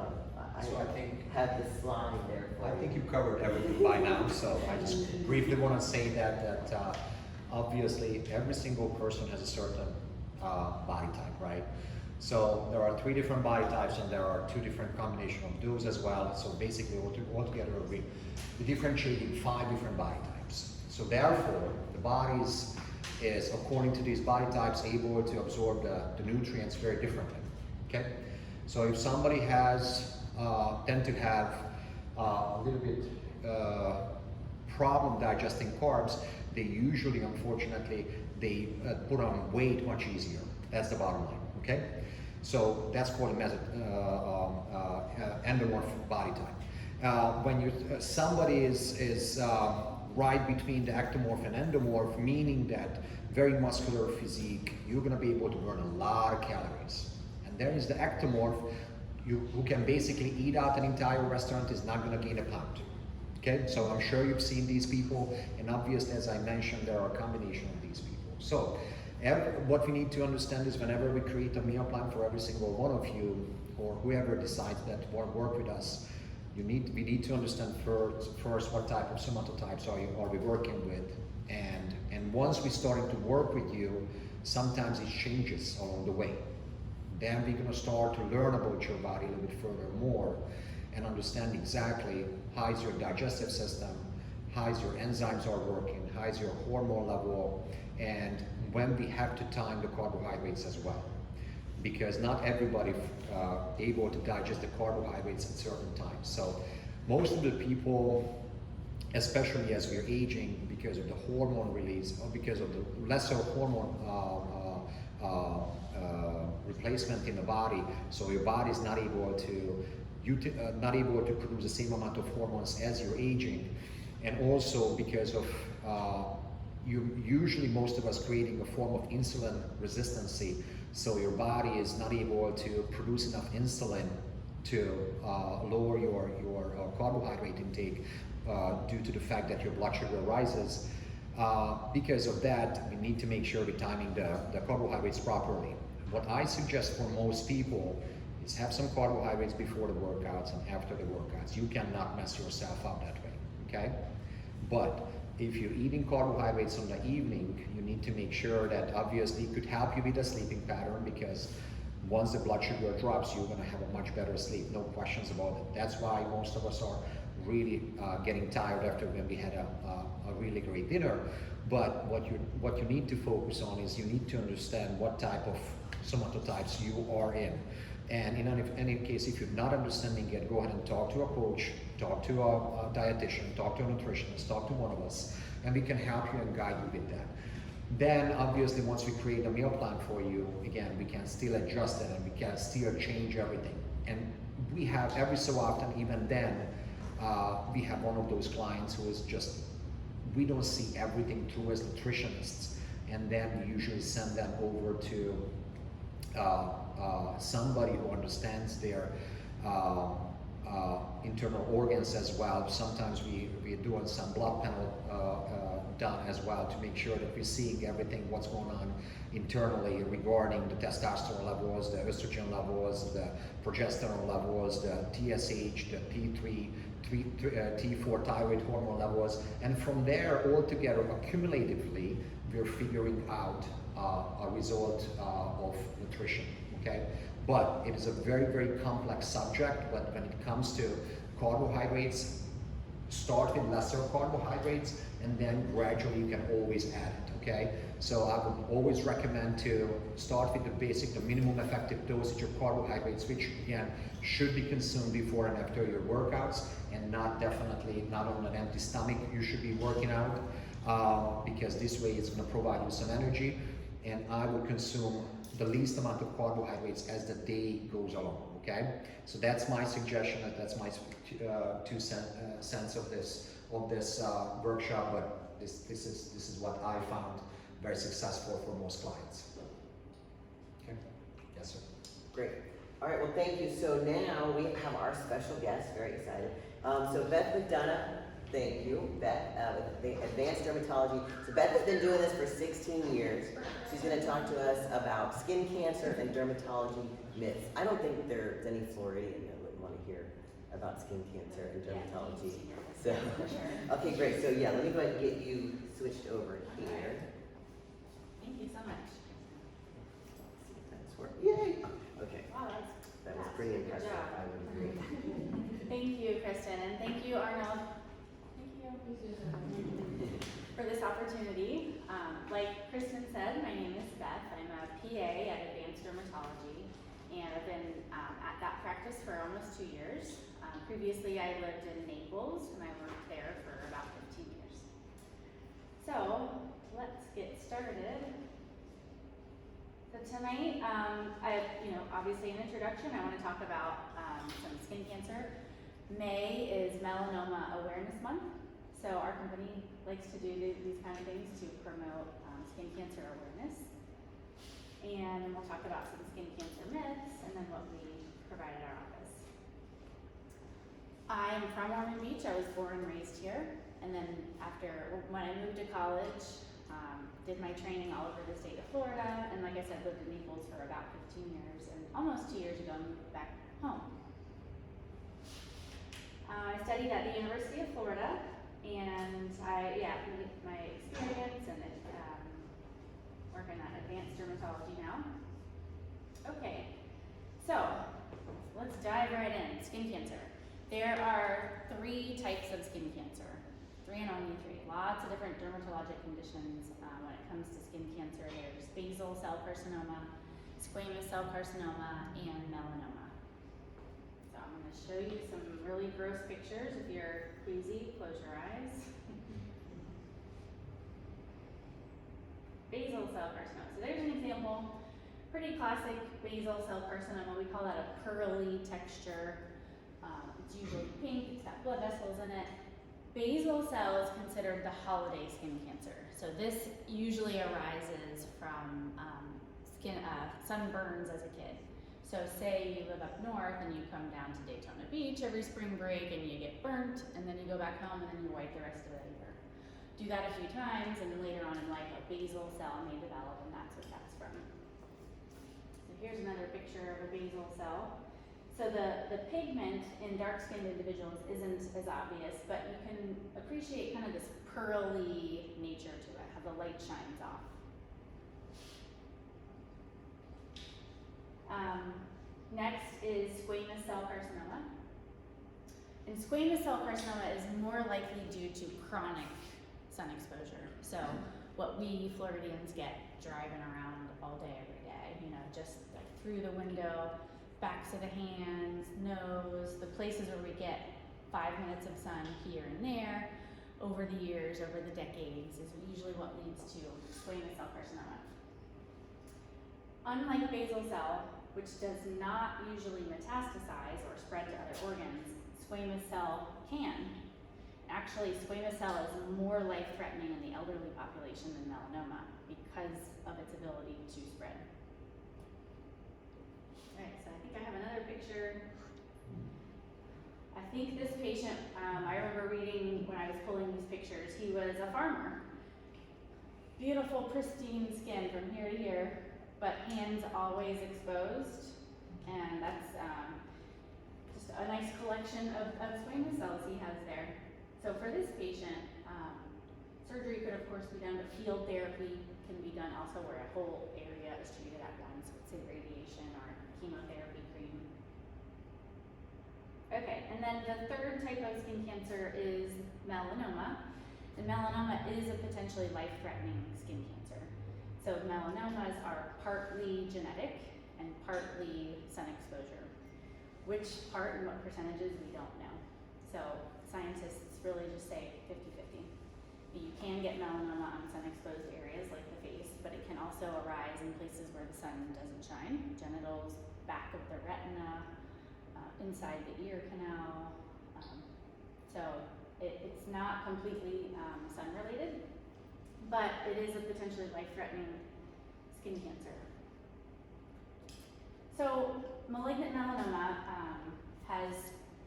have the slide there for
I
you.
think you've covered everything by now, so I just briefly want to say that obviously every single person has a certain body type, right? So there are 3 different body types, and there are 2 different combinations of those as well. So basically altogether we're differentiating 5 different body types. So therefore the body is according to these body types able to absorb the nutrients very differently, okay? So if somebody has tend to have a little bit problem digesting carbs, they usually, unfortunately, they put on weight much easier. That's the bottom line, okay? So that's called a endomorph body type. When somebody is right between the ectomorph and endomorph, meaning that very muscular physique, you're gonna be able to burn a lot of calories. And there is the ectomorph, who can basically eat out an entire restaurant, is not gonna gain a pound. Okay, so I'm sure you've seen these people, and obviously, as I mentioned, there are a combination of these people. So what we need to understand is whenever we create a meal plan for every single one of you, or whoever decides that want to work with us, we need to understand first what type of somatotypes are we working with, and once we're starting to work with you, sometimes it changes along the way. Then we're going to start to learn about your body a little bit further more, and understand exactly how is your digestive system, how is your enzymes are working, how is your hormone level, and when we have to time the carbohydrates as well. Because not everybody able to digest the carbohydrates at certain times. So most of the people, especially as we're aging, because of the hormone release, or because of the lesser hormone replacement in the body, so your body is not able to produce the same amount of hormones as you're aging, and also because of usually most of us creating a form of insulin resistance, so your body is not able to produce enough insulin to lower your carbohydrate intake due to the fact that your blood sugar rises. Because of that, we need to make sure we're timing the carbohydrates properly. What I suggest for most people is have some carbohydrates before the workouts and after the workouts. You cannot mess yourself up that way, okay? But if you're eating carbohydrates in the evening, you need to make sure that obviously it could help you with the sleeping pattern, because once the blood sugar drops, you're gonna have a much better sleep, no questions about it. That's why most of us are really getting tired after when we had a really great dinner. But what you need to focus on is you need to understand what type of somatotypes you are in. And in any case, if you're not understanding it, go ahead and talk to a coach, talk to a dietitian, talk to a nutritionist, talk to one of us, and we can help you and guide you with that. Then obviously once we create a meal plan for you, again, we can still adjust it and we can still change everything. And we have every so often, even then, we have one of those clients who is just, we don't see everything through as nutritionists, and then we usually send them over to somebody who understands their internal organs as well. Sometimes we're doing some blood panel done as well to make sure that we're seeing everything, what's going on internally regarding the testosterone levels, the estrogen levels, the progesterone levels, the TSH, the T3, T4 thyroid hormone levels, and from there altogether accumulatively we're figuring out a result of nutrition, okay? But it is a very, very complex subject. But when it comes to carbohydrates, start with lesser carbohydrates and then gradually you can always add it, okay? So I would always recommend to start with the basic, the minimum effective dosage of carbohydrates, which again should be consumed before and after your workouts, and definitely not on an empty stomach. You should be working out because this way it's going to provide you some energy. And I would consume the least amount of carbohydrates as the day goes along, okay? So that's my suggestion, that's my 2 cents of this workshop, but this is what I found very successful for most clients. Okay? Yes, sir.
Great. All right, well, thank you. So now we have our special guest, very excited. So Beth McDonough, thank you, Beth, with the Advanced Dermatology. So Beth has been doing this for 16 years. She's going to talk to us about skin cancer and dermatology myths. I don't think there's any Floridian that would want to hear about skin cancer and dermatology. So, okay, great. So yeah, let me go ahead and get you switched over here.
Thank you so much.
That's work. Yay! Okay,
Wow,
that was pretty impressive.
job.
I would agree.
Thank you, Kristen, and thank you, Arnold. Thank you for this opportunity. Like Kristen said, my name is Beth. I'm a PA at Advanced Dermatology, and I've been at that practice for almost 2 years. Previously, I lived in Naples, and I worked there for about 15 years. So, let's get started. So tonight, obviously an introduction. I want to talk about some skin cancer. May is Melanoma Awareness Month, so our company likes to do these kind of things to promote skin cancer awareness. And we'll talk about some skin cancer myths and then what we provide at our office. I'm from Ormond Beach. I was born and raised here, and then when I moved to college, did my training all over the state of Florida, and like I said, lived in Naples for about 15 years, and almost 2 years ago moved back home. I studied at the University of Florida, and my experience and working at Advanced Dermatology now. Okay, so let's dive right in. Skin cancer. There are 3 types of skin cancer, 3 and only 3. Lots of different dermatologic conditions when it comes to skin cancer. There's basal cell carcinoma, squamous cell carcinoma, and melanoma. So I'm going to show you some really gross pictures. If you're queasy, close your eyes. Basal cell carcinoma. So there's an example. Pretty classic basal cell carcinoma. We call that a pearly texture. It's usually pink. It's got blood vessels in it. Basal cell is considered the holiday skin cancer. So this usually arises from sunburns as a kid. So say you live up north and you come down to Daytona Beach every spring break and you get burnt, and then you go back home and then you wipe the rest of it over. Do that a few times, and then later on in life a basal cell may develop, and that's what that's from. So here's another picture of a basal cell. So the pigment in dark-skinned individuals isn't as obvious, but you can appreciate kind of this pearly nature to it, how the light shines off. Next is squamous cell carcinoma. And squamous cell carcinoma is more likely due to chronic sun exposure. So what we Floridians get driving around all day, every day, just like through the window, backs of the hands, nose, the places where we get 5 minutes of sun here and there, over the years, over the decades, is usually what leads to squamous cell carcinoma. Unlike basal cell, which does not usually metastasize or spread to other organs, squamous cell can. Actually, squamous cell is more life-threatening in the elderly population than melanoma because of its ability to spread. Alright, so I think I have another picture. I think this patient, I remember reading when I was pulling these pictures, he was a farmer. Beautiful, pristine skin from here to here, but hands always exposed. And that's just a nice collection of squamous cells he has there. So for this patient, surgery could of course be done, but field therapy can be done also where a whole area is treated at once with say radiation or chemotherapy cream. Okay, and then the third type of skin cancer is melanoma. And melanoma is a potentially life-threatening skin cancer. So melanomas are partly genetic and partly sun exposure. Which part and what percentages, we don't know. So scientists really just say 50-50. You can get melanoma on sun-exposed areas like the face, but it can also arise in places where the sun doesn't shine, genitals, back of the retina, inside the ear canal. So it's not completely sun-related, but it is a potentially life-threatening skin cancer. So malignant melanoma has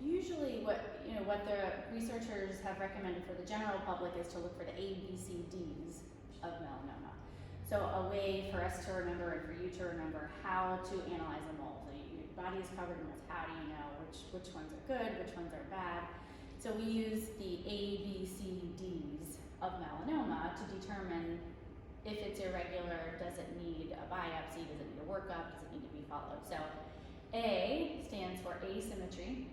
usually what the researchers have recommended for the general public is to look for the ABCDs of melanoma. So a way for us to remember and for you to remember how to analyze a mole. So your body is covered in moles. How do you know which ones are good, which ones are bad? So we use the ABCDs of melanoma to determine if it's irregular, does it need a biopsy, does it need a workup, does it need to be followed? So A stands for asymmetry.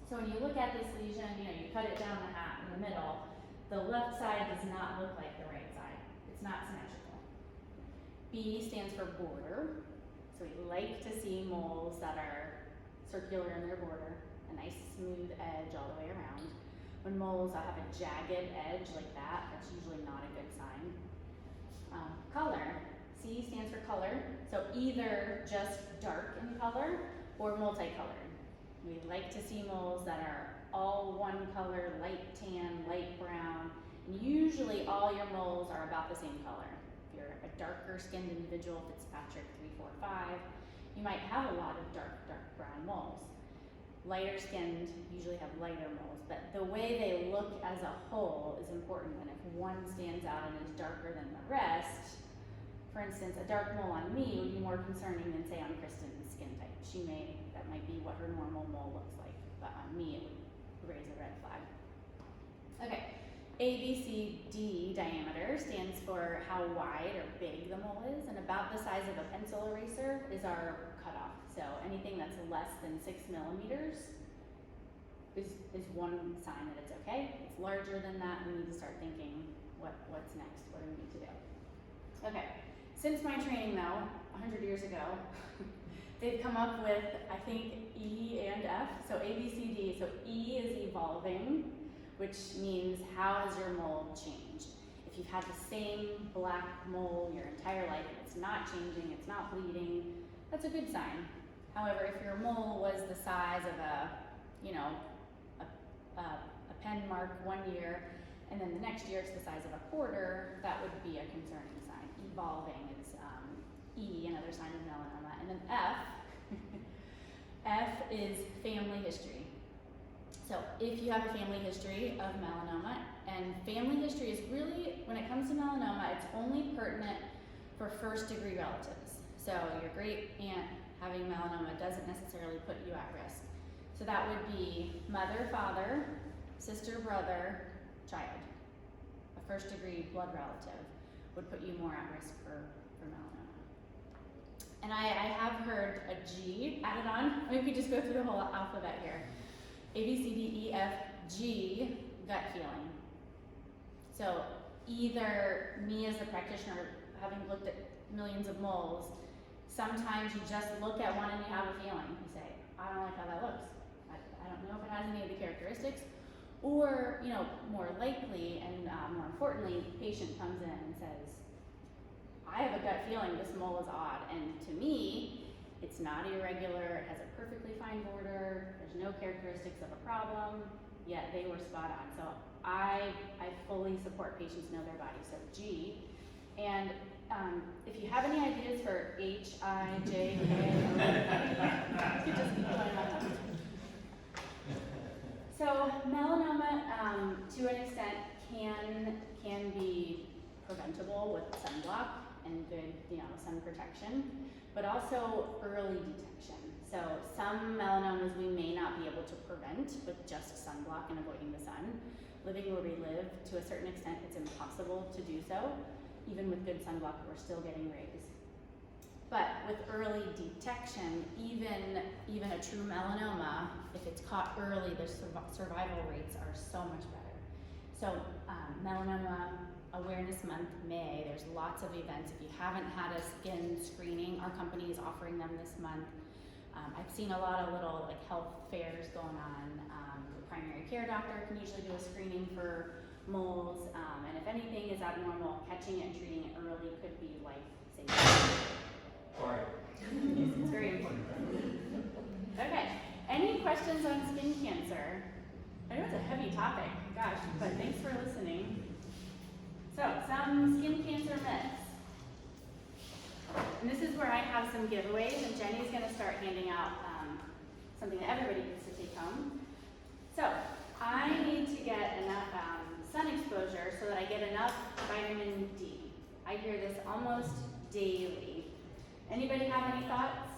So when you look at this lesion, you cut it down the hat in the middle, the left side does not look like the right side. It's not symmetrical. B stands for border. So we like to see moles that are circular in their border, a nice smooth edge all the way around. When moles have a jagged edge like that, that's usually not a good sign. Color. C stands for color. So either just dark in color or multicolored. We like to see moles that are all one color, light tan, light brown, and usually all your moles are about the same color. If you're a darker skinned individual, Fitzpatrick 3, 4, 5, you might have a lot of dark brown moles. Lighter skinned usually have lighter moles, but the way they look as a whole is important, and if one stands out and is darker than the rest, for instance, a dark mole on me would be more concerning than say on Kristen's skin type. That might be what her normal mole looks like, but on me it would raise a red flag. Okay, ABCD diameter stands for how wide or big the mole is, and about the size of a pencil eraser is our cutoff. So anything that's less than 6 millimeters is one sign that it's okay. If it's larger than that, we need to start thinking what's next, what do we need to do? Okay, since my training though, 100 years ago, they've come up with, I think, E and F, so A, B, C, D. So E is evolving, which means how has your mole changed? If you've had the same black mole your entire life and it's not changing, it's not bleeding, that's a good sign. However, if your mole was the size of a pen mark one year, and then the next year it's the size of a quarter, that would be a concerning sign. Evolving is E, another sign of melanoma. And then F, F is family history. So if you have a family history of melanoma, and family history is really, when it comes to melanoma, it's only pertinent for first degree relatives. So your great aunt having melanoma doesn't necessarily put you at risk. So that would be mother, father, sister, brother, child. A first degree blood relative would put you more at risk for melanoma. And I have heard a G added on. Maybe we could just go through the whole alphabet here. A, B, C, D, E, F, G, gut feeling. So either me as a practitioner, having looked at millions of moles, sometimes you just look at one and you have a feeling. You say, I don't like how that looks. I don't know if it has any of the characteristics. Or, more likely and more importantly, patient comes in and says, I have a gut feeling this mole is odd, and to me, it's not irregular, it has a perfectly fine border, there's no characteristics of a problem, yet they were spot on. So I fully support patients know their body, so G. And if you have any ideas for H-I-J-K, you could just keep going on. So melanoma, to an extent, can be preventable with sunblock and good, sun protection, but also early detection. So some melanomas we may not be able to prevent with just sunblock and avoiding the sun. Living where we live, to a certain extent, it's impossible to do so. Even with good sunblock, we're still getting rays. But with early detection, even a true melanoma, if it's caught early, the survival rates are so much better. So Melanoma Awareness Month, May, there's lots of events. If you haven't had a skin screening, our company is offering them this month. I've seen a lot of little health fairs going on. The primary care doctor can usually do a screening for moles, and if anything is abnormal, catching it and treating it early could be life-saving.
Sorry.
It's very important. Okay, any questions on skin cancer? I know it's a heavy topic, gosh, but thanks for listening. So, some skin cancer myths. And this is where I have some giveaways, and Jenny's gonna start handing out something that everybody gets to take home. So, I need to get enough sun exposure so that I get enough vitamin D. I hear this almost daily. Anybody have any thoughts?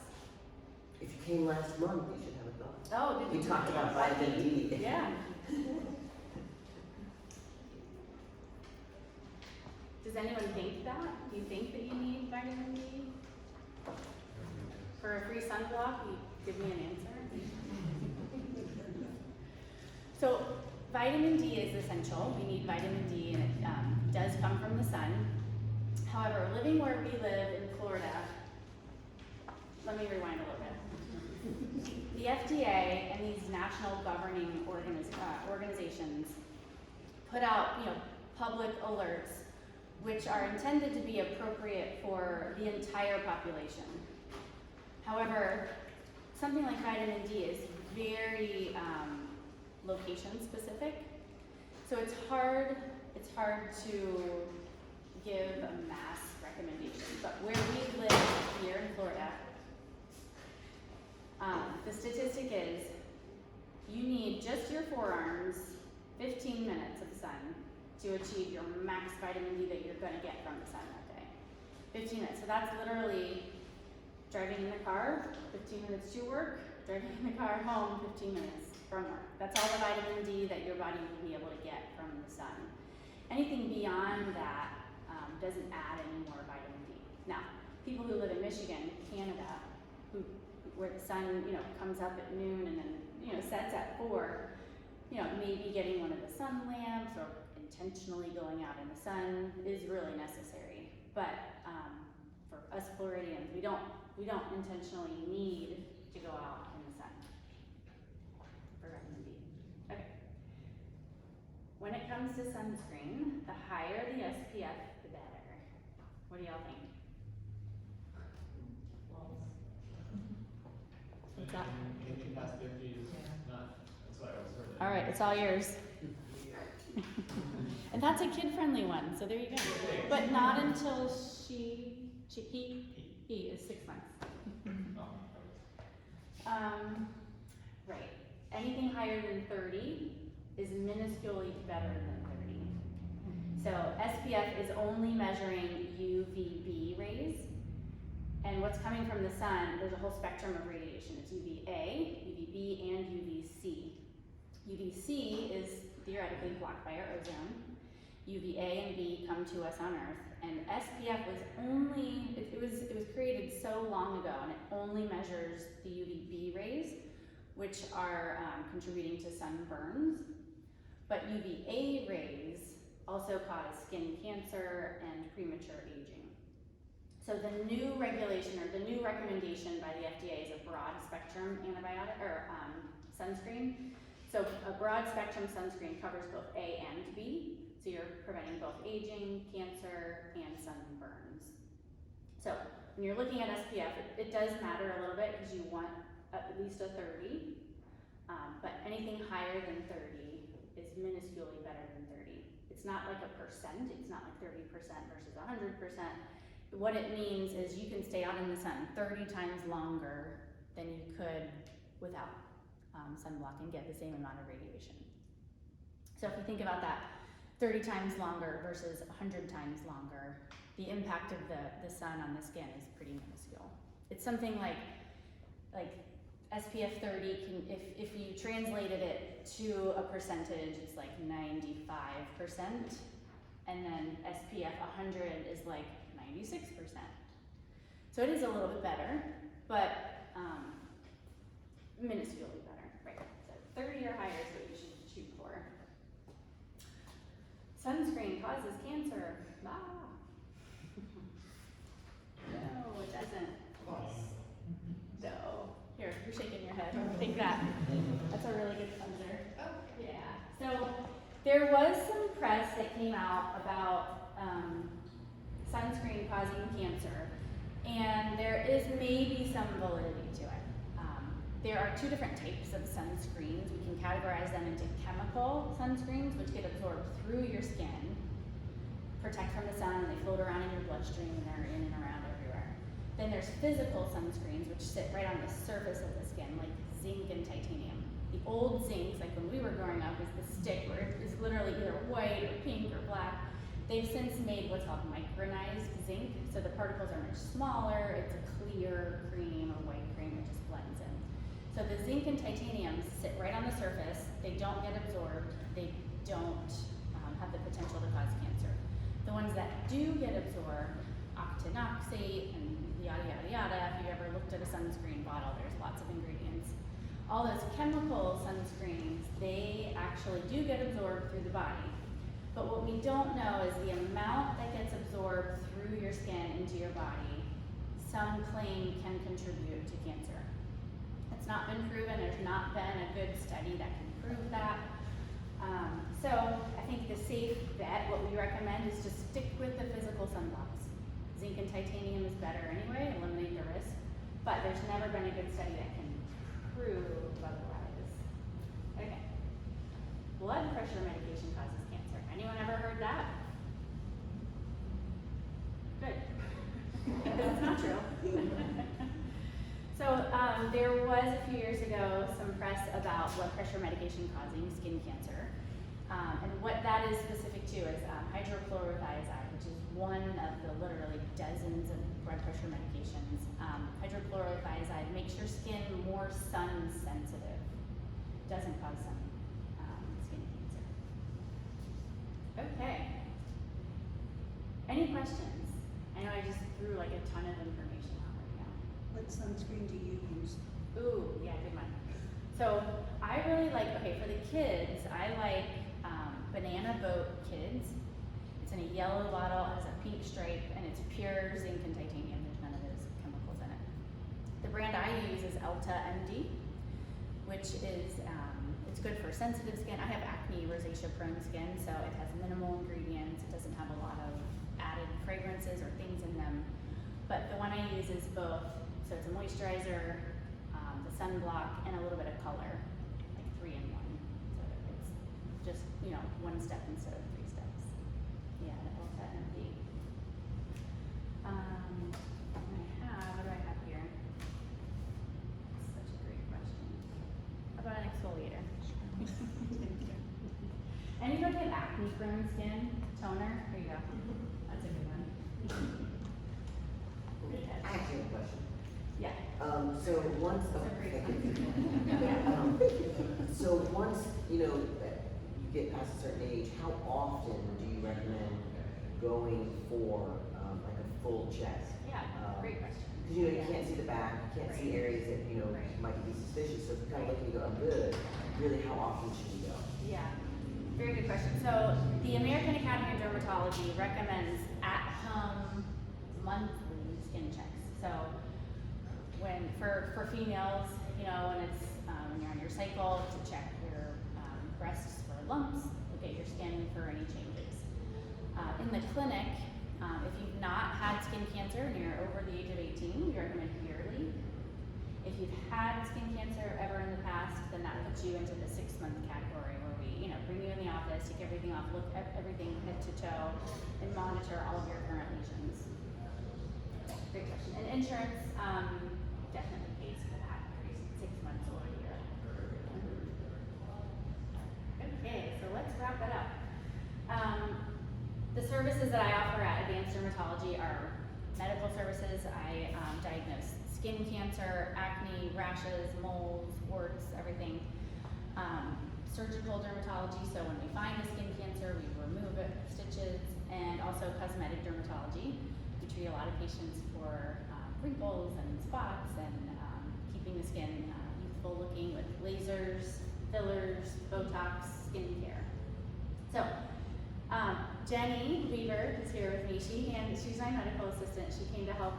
If you came last month, you should have a thought.
Oh, did
We talked about vitamin D.
Yeah. Does anyone think that? Do you think that you need vitamin D? For a free sunblock, you give me an answer. So, vitamin D is essential. We need vitamin D, and it does come from the sun. However, living where we live in Florida, let me rewind a little bit. The FDA and these national governing organizations put out, public alerts, which are intended to be appropriate for the entire population. However, something like vitamin D is very location specific, so it's hard to give a mass recommendation. But where we live here in Florida, the statistic is you need just your forearms, 15 minutes of sun to achieve your max vitamin D that you're going to get from the sun that day. 15 minutes. So that's literally driving in the car, 15 minutes to work, driving in the car home, 15 minutes from work. That's all the vitamin D that your body will be able to get from the sun. Anything beyond that doesn't add any more vitamin D. Now, people who live in Michigan, Canada, where the sun, comes up at noon and then, sets at 4, maybe getting one of the sun lamps or intentionally going out in the sun is really necessary. But for us Floridians, we don't intentionally need to go out in the sun for vitamin D. Okay. When it comes to sunscreen, the higher the SPF, the better. What do y'all think? What's that?
Anything past 50 is not, that's what I was heard.
All right, it's all yours. And that's a kid-friendly one, so there you go. But not until he is 6 months. Right. Anything higher than 30 is minusculely better than 30. So SPF is only measuring UVB rays. And what's coming from the sun, there's a whole spectrum of radiation. It's UVA, UVB, and UVC. UVC is theoretically blocked by our ozone. UVA and B come to us on Earth, and SPF was only, it was created so long ago, and it only measures the UVB rays, which are contributing to sunburns. But UVA rays also cause skin cancer and premature aging. So the new regulation, or the new recommendation by the FDA, is a broad spectrum antibiotic or sunscreen So a broad spectrum sunscreen covers both A and B, so you're preventing both aging, cancer, and sunburns. So when you're looking at SPF, it does matter a little bit because you want at least a 30, but anything higher than 30 is minusculely better than 30. It's not like a percent, it's not like 30% versus 100%. What it means is you can stay out in the sun 30 times longer than you could without sunblock and get the same amount of radiation. So if you think about that, 30 times longer versus 100 times longer, the impact of the sun on the skin is pretty minuscule. It's something like SPF 30 can, if you translated it to a percentage, it's like 95%, and then SPF 100 is like 96%. So it is a little bit better, but minusculely better, right? So 30 or higher is what you should shoot for. Sunscreen causes cancer. Ah. No, it doesn't. No. Here, you're shaking your head. Take that. That's a really good cleanser.
Oh,
Yeah. So there was some press that came out about sunscreen causing cancer, and there is maybe some validity to it. There are two different types of sunscreens. We can categorize them into chemical sunscreens, which get absorbed through your skin, protect from the sun, and they float around in your bloodstream, and they're in and around everywhere. Then there's physical sunscreens, which sit right on the surface of the skin, like zinc and titanium. The old zincs, like when we were growing up, is the stick where it is literally either white or pink or black. They've since made what's called micronized zinc, so the particles are much smaller. It's a clear cream or white cream that just blends in. So the zinc and titanium sit right on the surface. They don't get absorbed. They don't have the potential to cause cancer. The ones that do get absorbed, octinoxate and yada yada yada. If you ever looked at a sunscreen bottle, there's lots of ingredients. All those chemical sunscreens, they actually do get absorbed through the body. But what we don't know is the amount that gets absorbed through your skin into your body. Some claim can contribute to cancer. It's not been proven. There's not been a good study that can prove that. So I think the safe bet, what we recommend is just stick with the physical sunblocks. Zinc and titanium is better anyway, eliminate the risk, but there's never been a good study that can prove otherwise. Okay. Blood pressure medication causes cancer. Anyone ever heard that? Good. It's not true. So there was a few years ago some press about blood pressure medication causing skin cancer. And what that is specific to is hydrochlorothiazide, which is one of the literally dozens of blood pressure medications. Hydrochlorothiazide makes your skin more sun sensitive. Doesn't cause sun skin cancer. Okay. Any questions? I know I just threw like a ton of information out right now.
What sunscreen do you use?
Ooh, yeah, good one. So I really like, okay, for the kids, I like Banana Boat Kids. It's in a yellow bottle, it has a pink stripe, and it's pure zinc and titanium. There's none of those chemicals in it. The brand I use is Elta MD, which is, it's good for sensitive skin. I have acne, rosacea prone skin, so it has minimal ingredients. It doesn't have a lot of added fragrances or things in them. But the one I use is both, so it's a moisturizer, the sunblock, and a little bit of color, like 3 in 1. So it's just, you know, one step instead of 3 steps. Yeah, the Elta MD. What do I have here? Such a great question. How about an exfoliator? And you don't get acne prone skin, toner, there you go. That's a good one. Good catch.
I actually have a question.
Yeah.
So once, so once, you know, you get past a certain age, how often do you recommend going for, like a full chest?
Yeah, great question.
Because, you know, you can't see the back, you can't see areas that, you know,
Right.
might be suspicious, so if you're kind of looking to go, I'm good, really, how often should you go?
Yeah, very good question. So the American Academy of Dermatology recommends at-home monthly skin checks. So when for females, you know, when it's when you're on your cycle, to check your breasts for lumps, look at your skin for any changes. In the clinic, if you've not had skin cancer and you're over the age of 18, we recommend yearly. If you've had skin cancer ever in the past, then that puts you into the 6-month category where we, bring you in the office, take everything off, look at everything head to toe, and monitor all of your current lesions. Great question. And insurance definitely pays for that 6 months or a year. Okay, so let's wrap it up. The services that I offer at Advanced Dermatology are medical services. I diagnose skin cancer, acne, rashes, moles, warts, everything. Surgical dermatology, so when we find a skin cancer, we remove it, stitches, and also cosmetic dermatology. We treat a lot of patients for wrinkles and spots and keeping the skin youthful looking with lasers, fillers, Botox, skincare. So, Jenny Weaver is here with me. She's my medical assistant. She came to help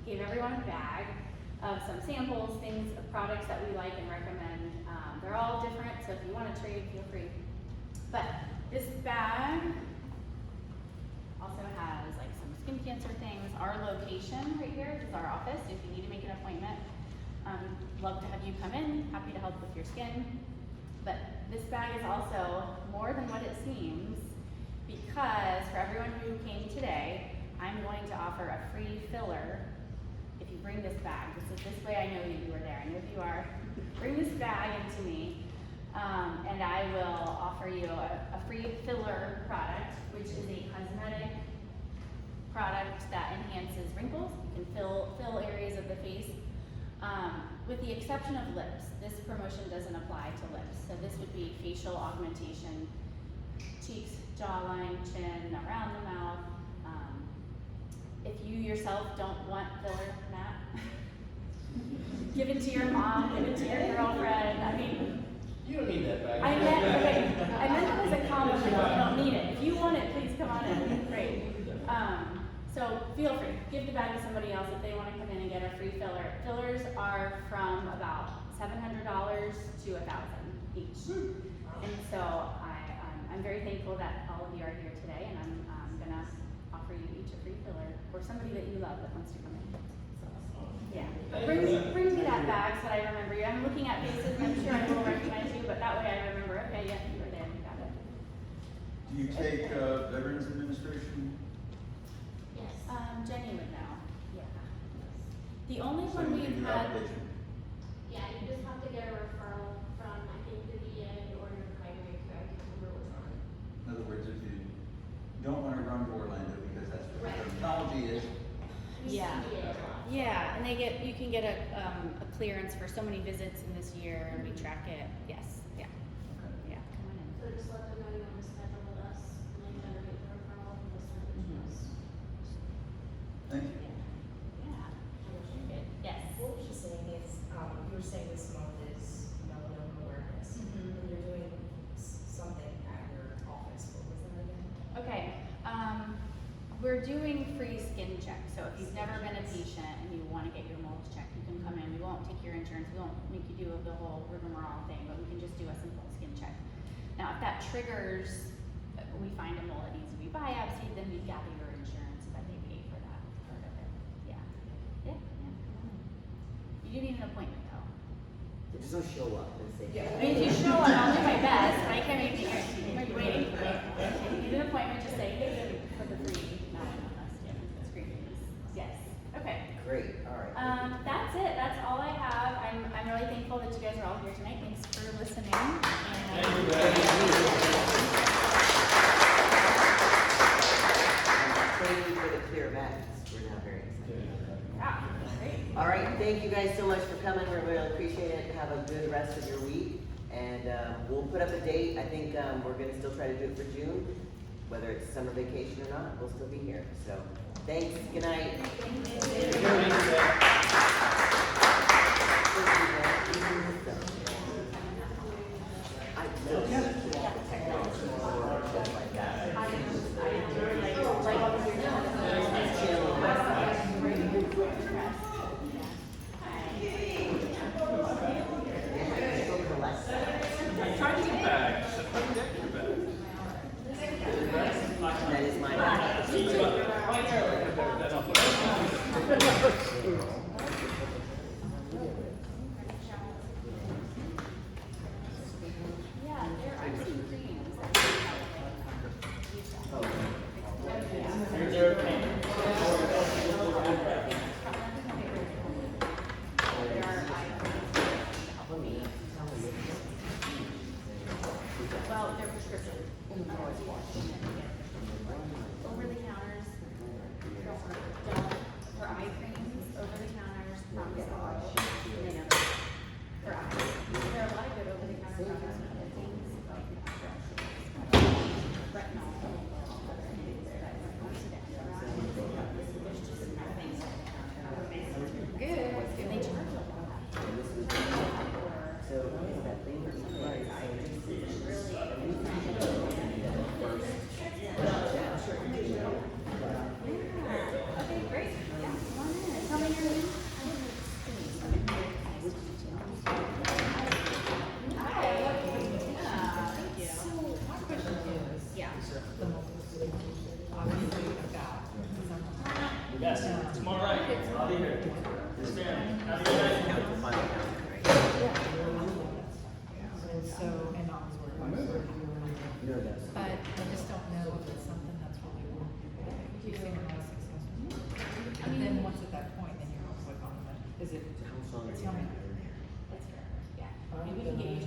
give everyone a bag of some samples, things, products that we like and recommend. They're all different, so if you want to trade, feel free. But this bag also has like some skin cancer things. Our location right here is our office. If you need to make an appointment, love to have you come in. Happy to help with your skin. But this bag is also more than what it seems, because for everyone who came today, I'm going to offer a free filler if you bring this bag. This way I know you were there. I know you are. Bring this bag into me, and I will offer you a free filler product, which is a cosmetic product that enhances wrinkles. You can fill areas of the face, with the exception of lips. This promotion doesn't apply to lips. So this would be facial augmentation, cheeks, jawline, chin, around the mouth. If you yourself don't want filler, Matt, give it to your mom, give it to your girlfriend. I mean,
You don't need that bag.
I meant it as a compliment. You don't need it. If you want it, please come on in. Great. So feel free. Give the bag to somebody else if they want to come in and get a free filler. Fillers are from about $700 to $1,000 each. And so I'm very thankful that all of you are here today, and I'm gonna offer you each a free filler, or somebody that you love that wants to come in. So, yeah. But bring me that bag so that I remember you. I'm looking at faces, and I'm sure I will recognize you, but that way I remember, okay, yeah, you were there, you got it.
Do you take Veterans Administration?
Yes. Jenny would know, yeah. The only
So
one
you
we've
do
had,
application.
Yeah, you just have to get a referral from, I think, the VA or your primary care, I can't remember which one.
In other words, if you don't want to run to Orlando because that's where
Right.
dermatology is,
We see
Yeah.
VA a lot.
yeah, and you can get a clearance for so many visits in this year, and we track it, yes, yeah, yeah, come on in.
So just let them know you want to schedule with us, and then generate the referral and they'll send it to us.
thank you.
Yeah, you're good, yes.
What was you saying is, you were saying this month is melanoma awareness,
Mhm.
and you're doing something at your office, what was that again?
Okay, we're doing free skin checks, so if you've never been a patient and you want to get your moles checked, you can come in. We won't take your insurance, we won't make you do the whole rigmarole thing, but we can just do a simple skin check. Now, if that triggers, we find a mole that needs to be biopsied, then we gather your insurance so that they pay for that part of it. Yeah, yeah, yeah, come on in. You do need an appointment though.
Just don't show up and say.
I mean, if you show up, I'll do my best, but I can't make you guarantee. You might be waiting for me. If you need an appointment, just say, hey, for the free, screenings. Yes, okay.
Great, all right.
That's it, that's all I have. I'm really thankful that you guys are all here tonight. Thanks for listening. And
Thank you, Becky.
Thank you for the clear bags. We're now very excited.
yeah, great.
All right, thank you guys so much for coming. We really appreciate it. Have a good rest of your week. And we'll put up a date. I think we're gonna still try to do it for June. Whether it's summer vacation or not, we'll still be here. So, thanks, good night. I don't have technology or stuff like that. Chill myself. Go collect.
Try to get back.
Over the counters, don't, for eye creams, over the counters, promise the world, and they never, for eyes. There are a lot of good over the counter products and other things, retinol, other things that are there's just nothing. Good, and they charge a lot.
And this was, so is that thing or something? Right.
Okay, great. Yeah, come on in. Tell me your name. Hi. Yeah, thank you.
So my question is,
Yeah.
the multiple, obviously about.
Yes, tomorrow night, I'll be here. Yes, ma'am. Have a good night.
Count the final count, right?
And so, and obviously,
No, that's.
but I just don't know if it's something that's really worth it. You've seen a lot of success. And then once at that point, then you're also like on the, is it,
How strong are
tell me.
you?
That's fair. Yeah. I mean, we can get you